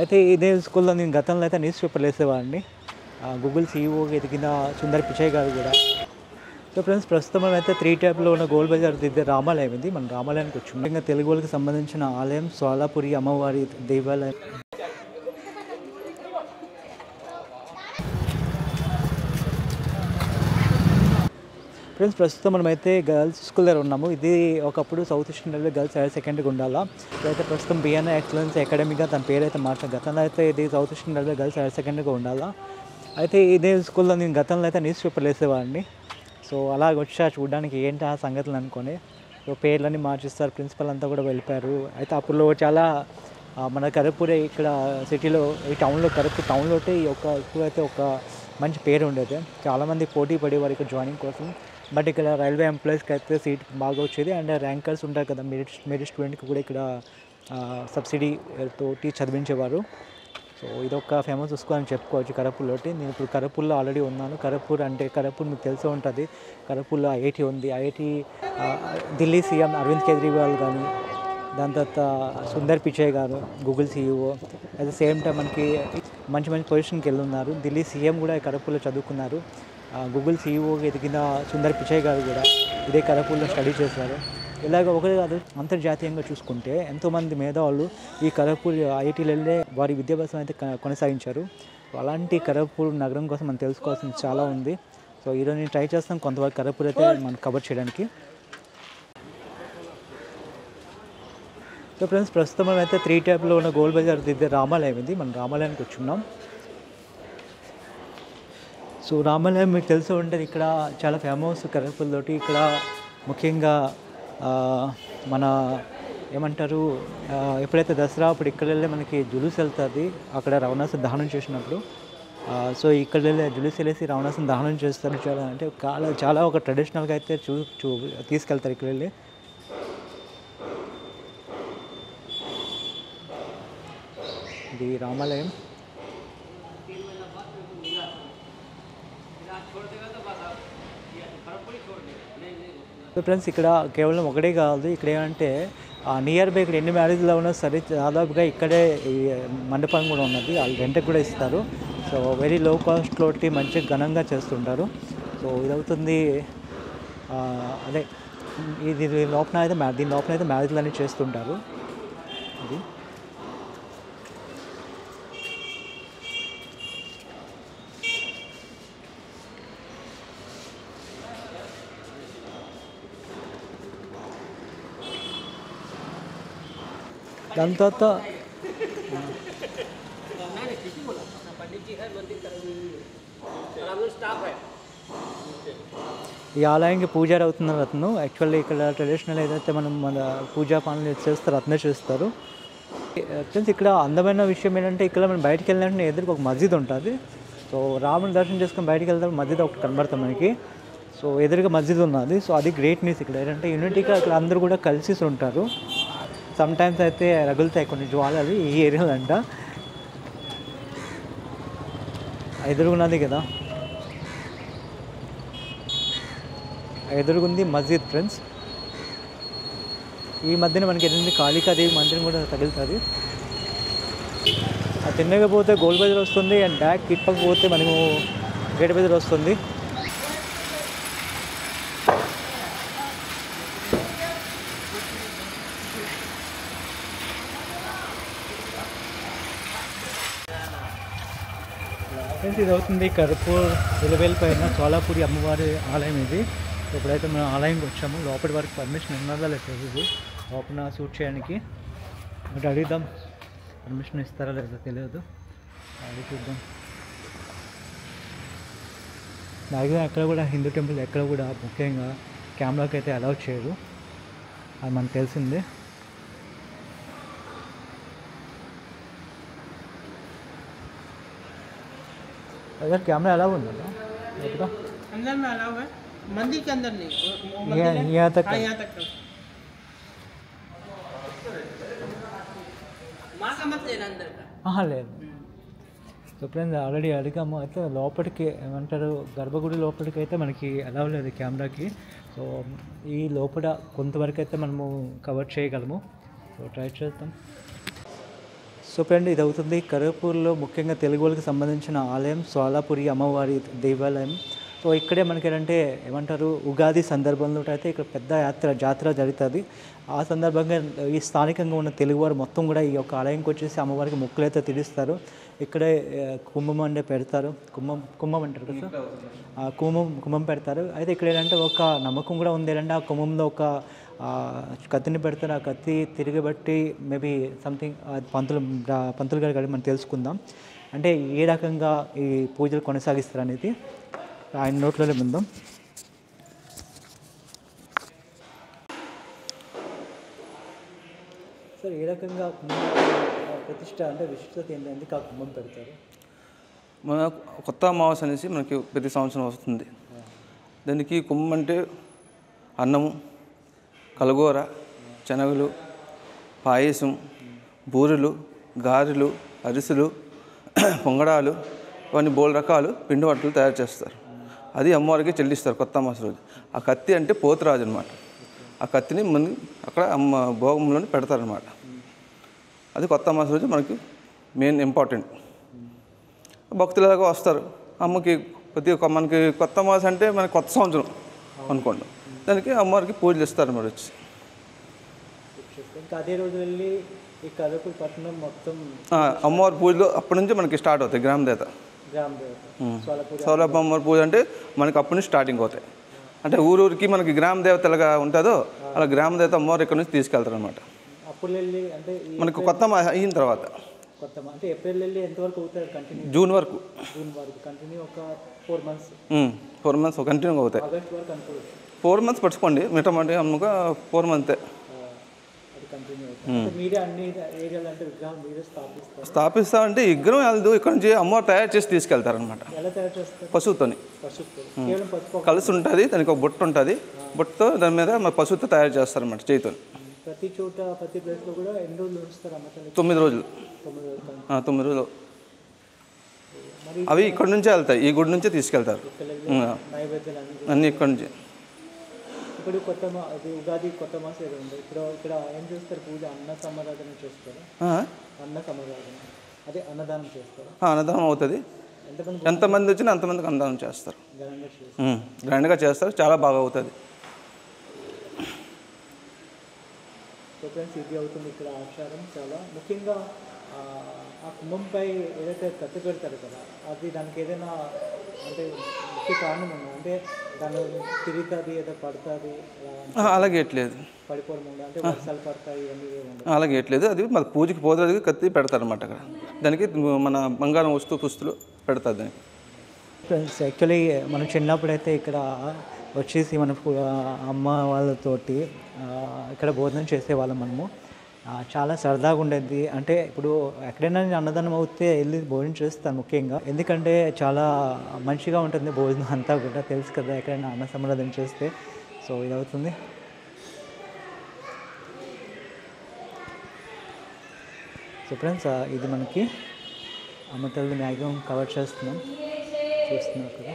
అయితే ఇదే స్కూల్లో నేను గతంలో అయితే న్యూస్ పేపర్లు వేసేవాడిని. గూగుల్ సీఈఓగా ఎదిగిన సుందర్ పిచాయ్ గారు కూడా. సో ఫ్రెండ్స్, ప్రస్తుతం మనమైతే 3 ట్యాబ్లో ఉన్న గోల్ బజార్ దిద్దే రామాలయం ఇది. మన రామాలయానికి వచ్చి ముఖ్యంగా తెలుగు వాళ్ళకి సంబంధించిన ఆలయం సోలాపురి అమ్మవారి దేవాలయం. ఫ్రెండ్స్, ప్రస్తుతం మనమైతే గర్ల్స్ స్కూల్ దగ్గర ఉన్నాము. ఇది ఒకప్పుడు south eastern railway girls higher సెకండరీగా ఉండాలా. ఇదైతే ప్రస్తుతం బిఎన్ఐ ఎక్సలెన్స్ అకాడమీగా తన పేరు అయితే మార్చారు. గతంలో అయితే ఇది south eastern railway girls higher సెకండరీగా ఉండాలా. అయితే ఇదే స్కూల్లో నేను గతంలో అయితే న్యూస్ పేపర్లు వేసేవాడిని. సో అలాగ వచ్చా చూడడానికి ఏంటి ఆ సంగతులు అనుకొని. సో పేర్లన్నీ మార్చిస్తారు, ప్రిన్సిపల్ అంతా కూడా వెళ్ళిపోయారు. అయితే అప్పుడు చాలా మన కరపూరే ఇక్కడ సిటీలో ఈ టౌన్లో కరపూర్ టౌన్లో ఈ స్కూల్ అయితే ఒక మంచి పేరు ఉండేది. చాలామంది పోటీ పడేవారు ఇక్కడ జాయినింగ్ కోసం. బట్ ఇక్కడ రైల్వే ఎంప్లాయీస్కి అయితే సీట్ బాగా వచ్చేది. అండ్ ర్యాంకర్స్ ఉంటారు కదా, మెరిట్ స్టూడెంట్కి కూడా ఇక్కడ సబ్సిడీ తోటి చదివించేవారు. సో ఇదొక ఫేమస్ స్కూల్ అని చెప్పుకోవచ్చు కరపూర్లోటి. నేను ఇప్పుడు కరపూర్లో ఆల్రెడీ ఉన్నాను. కరపూర్ మీకు తెలిసే ఉంటుంది. కరపూర్లో ఐఐటి ఉంది. ఐఐటి ఢిల్లీ సీఎం అరవింద్ కేజ్రీవాల్ కానీ, దాని తర్వాత సుందర్ పిచాయ్ గారు Google CEO, at the same time మనకి మంచి పొజిషన్కి వెళ్ళున్నారు. ఢిల్లీ సీఎం కూడా కరపూర్లో చదువుకున్నారు. గూగుల్ సీఈఓగా ఎదిగిన సుందర్ పిచాయ్ గారు కూడా ఇదే కరపూర్లో స్టడీ చేశారు. ఇలాగ ఒకటి కాదు, అంతర్జాతీయంగా చూసుకుంటే ఎంతోమంది మేధావులు ఈ కరపూర్ ఐఐటీలు వెళ్ళే వారి విద్యాభ్యాసం అయితే కొనసాగించారు. అలాంటి కరపూర్ నగరం కోసం మనం తెలుసుకోవాల్సింది చాలా ఉంది. సో ఈరోజు నేను ట్రై చేస్తాం కొంతవరకు కరపూర్ అయితే మనం కవర్ చేయడానికి. సో ఫ్రెండ్స్, ప్రస్తుతం మనమైతే 3 ట్యాబ్లో ఉన్న గోల్ బజార్ దిద్దే రామాలయం ఇది. మనం రామాలయానికి వచ్చున్నాం. సో రామాలయం మీకు తెలిసి ఉంటుంది, ఇక్కడ చాలా ఫేమస్ కరపూర్తోటి. ఇక్కడ ముఖ్యంగా మన ఏమంటారు, ఎప్పుడైతే దసరా అప్పుడు ఇక్కడ వెళ్ళే మనకి జులుస్ వెళ్తుంది. అక్కడ రావణాసుని దహనం చేసినప్పుడు సో ఇక్కడ వెళ్ళే జులుస్ వెళ్ళేసి రావణాసుని దహనం చేస్తారు. చాలా అంటే చాలా ఒక ట్రెడిషనల్గా అయితే తీసుకెళ్తారు ఇక్కడ వెళ్ళి. ఇది రామాలయం. సో ఫ్రెండ్స్, ఇక్కడ కేవలం ఒకటే కాదు, ఇక్కడ ఏమంటే నియర్ బై ఇక్కడ ఎన్ని మ్యారేజ్లో ఉన్నా సరే దాదాపుగా ఇక్కడే ఈ మండపం కూడా ఉన్నది. వాళ్ళు రెంట్కి కూడా ఇస్తారు. సో వెరీ లో కాస్ట్లోటి మంచిగా ఘనంగా చేస్తుంటారు. సో ఇది అవుతుంది అదే దీని లోపల అయితే మ్యారేజ్లు అన్నీ చేస్తుంటారు. ఇది దాని తర్వాత ఈ ఆలయానికి పూజారి అవుతున్నారు అతను. యాక్చువల్లీ ఇక్కడ ట్రెడిషనల్ ఏదైతే మన పూజా పనులు చేస్తారో అతనే చేస్తారు. ఫ్రెండ్స్, ఇక్కడ అందమైన విషయం ఏంటంటే ఇక్కడ మనం బయటికి వెళ్ళినట్టు ఎదురుకు ఒక మస్జిద్ ఉంటుంది. సో రాముని దర్శనం చేసుకొని బయటికి వెళ్తాం, మస్జిద్ ఒకటి కనబడుతుంది మనకి. సో ఎదురుగా మస్జిద్ ఉన్నది. సో అది గ్రేట్ న్యూస్. ఇక్కడ ఏంటంటే యూనిటీగా ఇక్కడ అందరూ కూడా కలిసి ఉంటారు. సమ్ టైమ్స్ అయితే రగులుతాయి కొన్ని జ్వాలలు ఈ ఏరియాలో అంట. ఎదురుగున్నది కదా, ఎదురుగుంది మస్జిద్ ఫ్రెండ్స్. ఈ మధ్యన మనకి ఎదురుంది కాళికాదేవి మందిరం కూడా తగులుతుంది. అది తిన్నగా పోతే గోల్ బజార్ వస్తుంది. అండ్ బ్యాక్ ఇప్పక పోతే మనము గేట్ బజార్ వస్తుంది. ఫ్రెండ్స్, ఇది అవుతుంది కరపూర్ ఎలవేల్ పైన సోలాపురి అమ్మవారి ఆలయం ఇది. ఇప్పుడైతే మనం ఆలయంకి వచ్చాము. లోపలి వరకు పర్మిషన్ ఉన్నదా లేదా ఇది లోపల షూట్ చేయడానికి. ఒకటి అడుగుదాం, పర్మిషన్ ఇస్తారా లేదా తెలియదు, అది చూద్దాం. మ్యాక్సిమం ఎక్కడ కూడా హిందూ టెంపుల్ ఎక్కడ కూడా ముఖ్యంగా కెమెరాకి అయితే అలౌ చేయరు, అది మనకు తెలిసిందే. अगर कैमरा अलाउ है ना अंदर में अलाउ है, मंदिर के अंदर नहीं, यहाँ तक यहाँ तक माँ का मत लेना अंदर का లేదు. సో ఫ్రెండ్స్, ఆల్రెడీ అడిగాము. అయితే లోపలికి ఏమంటారు, గర్భగుడి లోపలికి అయితే మనకి అలౌ లేదు కెమెరాకి. సో ఈ లోపల కొంతవరకు అయితే మనము కవర్ చేయగలము. సో ట్రై చేద్దాం. సో ఫ్రెండ్, ఇది అవుతుంది కరపూర్లో ముఖ్యంగా తెలుగు వాళ్ళకి సంబంధించిన ఆలయం సోలాపురి అమ్మవారి దేవాలయం. సో ఇక్కడే మనకి ఏంటంటే ఏమంటారు, ఉగాది సందర్భంలో అయితే ఇక్కడ పెద్ద జాతర జరుగుతుంది. ఆ సందర్భంగా ఈ స్థానికంగా ఉన్న తెలుగువారు మొత్తం కూడా ఈ యొక్క ఆలయంకి వచ్చేసి అమ్మవారికి మొక్కులు అయితే తీరుస్తారు. ఇక్కడే కుంభం అంటే పెడతారు, కుంభం అంటారు కదా, కుంభం పెడతారు. అయితే ఇక్కడ ఏంటంటే ఒక నమ్మకం కూడా ఉంది ఏంటంటే ఆ కుంభంలో ఒక కత్తిని పెడతారు. ఆ కత్తి తిరిగిబట్టి మేబీ సంథింగ్ పంతులు గారి కానీ మనం తెలుసుకుందాం. అంటే ఏ రకంగా ఈ పూజలు కొనసాగిస్తారు అనేది ఆయన నోట్లోనే ఉందాం. సార్, ఏ రకంగా ప్రతిష్ట అంటే విశిష్టత ఏంటంటే ఆ కుంభం పెడతారు? మన కొత్త అమావాస్య అనేసి మనకి ప్రతి సంవత్సరం వస్తుంది. దానికి కుంభం అంటే అన్నము, కలగూర, శనగలు, పాయసం, బూరెలు, గారెలు, అరిసెలు, పొంగడాలు, ఇవన్నీ బోల్ రకాలు పిండి వంటలు తయారు చేస్తారు. అది అమ్మవారికి చెల్లిస్తారు కొత్త అమావాస్య రోజు. ఆ కత్తి అంటే పోతురాజు అనమాట. ఆ కత్తిని ముందు అక్కడ అమ్మ భోగంలోని పెడతారనమాట. అది కొత్త అమావాస్య రోజు మనకి మెయిన్ ఇంపార్టెంట్. భక్తులుగా వస్తారు అమ్మకి. మనకి కొత్త అమావాస్య అంటే మనకి కొత్త సంవత్సరం అనుకోండి. దానికి అమ్మవారికి పూజలు ఇస్తారు మరి వచ్చి. ఇంకా అదే రోజు వెళ్ళి ఈ కరపూర్ పట్టణం మొత్తం అమ్మవారి పూజలు అప్పటి నుంచి మనకి స్టార్ట్ అవుతాయి. గ్రామదేవత సౌలభ అమ్మవారి పూజ అంటే మనకి అప్పటి నుంచి స్టార్టింగ్ అవుతాయి. అంటే ఊరూరికి మనకి గ్రామదేవతలుగా ఉంటుందో అలా గ్రామదేవత అమ్మవారు ఇక్కడ నుంచి తీసుకెళ్తారు అనమాట. అప్పుడు వెళ్ళి అంటే మనకు కొత్త అయిన తర్వాత అంటే ఏప్రిల్ వెళ్ళి ఎంతవరకు అవుతారు? కంటిన్యూ జూన్ వరకు కంటిన్యూ ఒక 4 months 4 months కంటిన్యూ అవుతాయి. ఆగస్ట్ వరకు అనుకోవచ్చు. 4 months పట్టుకోండి. మిగతా అమ్మగా 4 months అది కంటిన్యూ అవుతుంది. మీరే అన్ని ఏరియాలు అంటే విగ్రహం మీరే స్థాపిస్తామంటే విగ్రహం వెళ్దు ఇక్కడ నుంచి అమ్మవారు తయారు చేసి తీసుకెళ్తారనమాట. ఎలా తయారు చేస్తారు? పశువుతోని. కేవలం పసుపు కలిసి ఉంటుంది. దానికి ఒక బొట్టు ఉంటుంది. బొట్టుతో దాని మీద మన పశువుతో తయారు చేస్తారనమాట చేతితో. ప్రతి చోట ప్రతి ప్లేస్లో కూడా ఎన్ని రోజులు ఉంచుతారు అమ్మ? 9 రోజులు. 9 రోజులు. అవి ఇక్కడ నుంచే వెళ్తాయి. ఈ గుడి నుంచే తీసుకెళ్తారు అన్నీ ఇక్కడ నుంచి. ఇప్పుడు ఉగాది కొత్త మాసం ఏదో ఉంది. ఇప్పుడు ఇక్కడ ఏం చేస్తారు? పూజ అన్న సమారాధన చేస్తారు. అన్న సమారాధన అదే అన్నదానం చేస్తారు. అన్నదానం అవుతుంది. ఎంతమంది వచ్చినా అంతమందికి అన్నదానం చేస్తారు. గ్రాండ్గా చేస్తారు. చాలా బాగా అవుతుంది. సో ఫ్రెండ్స్, ఇది అవుతుంది ఇక్కడ ఆచారం. చాలా ముఖ్యంగా ఆ కుంభంపై ఏదైతే కత్తి పెడతారు కదా, అది దానికి ఏదైనా అంటే ముఖ్య కారణం ఉందా? అంటే దాని తిరుగుతుంది, ఏదో పడుతుంది, అలాగేట్లేదు. పడిపోవడం ఉందా? అంటే వర్షాలు పడతాయి, ఇవన్నీ అలాగేట్లేదు. అది మన పూజకి పోతుంది కత్తి పెడతారనమాట. అక్కడ దానికి మన బంగారం పుస్తులు పెడతారు దానికి. ఫ్రెండ్స్, యాక్చువల్లీ మనం చిన్నప్పుడు అయితే ఇక్కడ వచ్చేసి మన అమ్మ వాళ్ళతోటి ఇక్కడ భోజనం చేసేవాళ్ళం మనము. చాలా సరదాగా ఉండేది. అంటే ఇప్పుడు ఎక్కడైనా అన్నదానం అవుతే వెళ్ళి భోజనం చేస్తాను ముఖ్యంగా. ఎందుకంటే చాలా మంచిగా ఉంటుంది భోజనం అంతా కూడా. తెలుసు కదా ఎక్కడైనా అన్న సమారాధన చేస్తే. సో ఇది అవుతుంది. సో ఫ్రెండ్స్, ఇది మనకి అమ్మ తల్లి మ్యాక్సిమం కవర్ చేస్తున్నాం, చూస్తున్నారు కదా.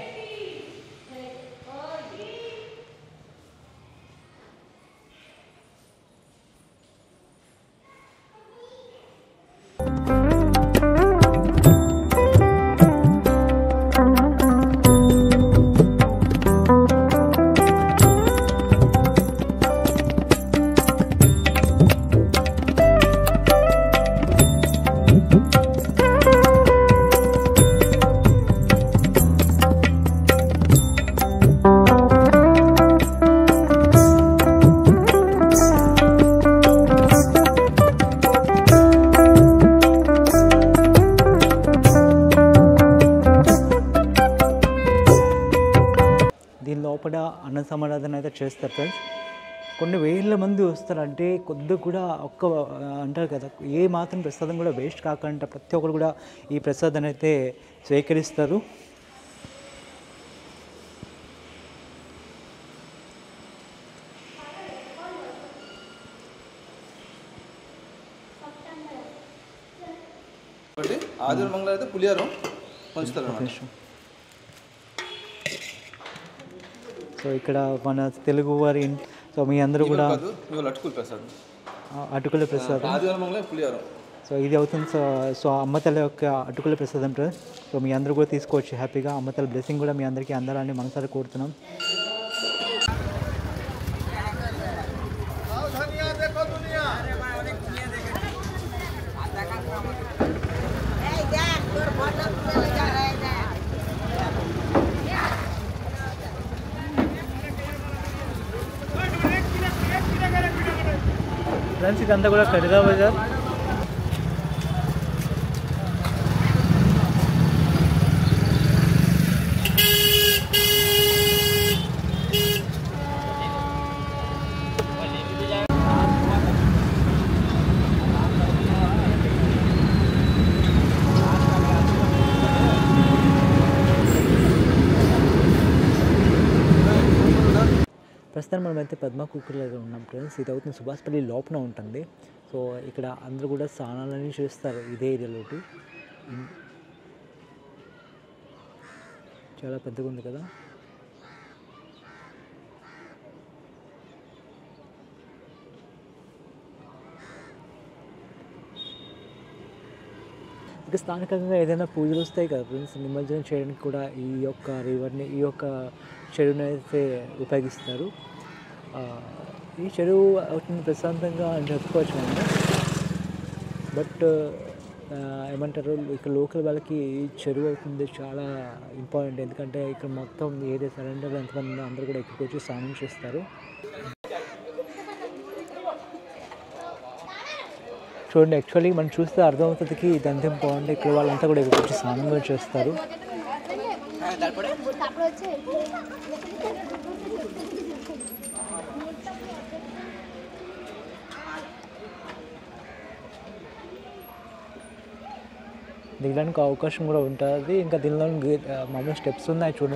దీని లోపల అన్న సమారాధన అయితే చేస్తారు ఫ్రెండ్స్. కొన్ని వేల మంది వస్తారంటే కొద్దిగా కూడా అంటారు కదా, ఏ మాత్రం ప్రసాదం కూడా వేస్ట్ కాకుండా ప్రతి ఒక్కరు కూడా ఈ ప్రసాదాన్ని అయితే స్వీకరిస్తారు. ఆదివారం మంగళవారం అయితే పులిహారం పంచుతారు. సో ఇక్కడ మన తెలుగు వారి సో మీ అందరూ కూడా అటుకుల ప్రసాదం. అటుకుల ప్రసాదం ఆదివారం మంగళవారం పులిహారం. సో ఇది అవుతుంది. సో అమ్మ తల్లి యొక్క అటుకుల ప్రసాదం ఫ్రెండ్స్. సో మీ అందరూ కూడా తీసుకోవచ్చు హ్యాపీగా. అమ్మ తల్లి బ్లెస్సింగ్ కూడా మీ అందరికీ అందాలని మనసారి కోరుతున్నాం. ఫ్రెండ్స్ ఇదంతా కూడా ఖరీదా బజార్. ప్రస్తుతం మనమైతే పద్మ కుక్కర్లో ఉన్నాం ఫ్రెండ్స్. ఇది అవుతుంది సుభాష్పల్లి లోపల ఉంటుంది. సో ఇక్కడ అందరూ కూడా స్నానాలని చేస్తారు ఇదే ఏరియాలోకి. చాలా పెద్దగా ఉంది కదా. ఇక స్థానికంగా ఏదైనా పూజలు వస్తాయి కదా ఫ్రెండ్స్, నిమజ్జనం చేయడానికి కూడా ఈ యొక్క రివర్ని, ఈ యొక్క చెరువుని అయితే ఉపయోగిస్తారు. ఈ చెరువు అవుతుంది ప్రశాంతంగా అని చెప్పుకోవచ్చు మనం. బట్ ఏమంటారు, ఇక్కడ లోకల్ వాళ్ళకి ఈ చెరువు అవుతుంది చాలా ఇంపార్టెంట్. ఎందుకంటే ఇక్కడ మొత్తం ఏరియా సరౌండర్ ఎంతమంది ఉందో అందరూ కూడా ఇక్కడికి వచ్చి స్నానం చేస్తారు. చూడండి, యాక్చువల్లీ మనం చూస్తే అర్థమవుతుందికి ఇది ఎంత ఇంపార్టెంట్. ఇక్కడ వాళ్ళంతా కూడా ఇక్కడికి వచ్చి స్నానం కూడా చేస్తారు. దిగడానికి అవకాశం కూడా ఉంటుంది. ఇంకా దీనిలో మామూలు స్టెప్స్ ఉన్నాయి చూడండి.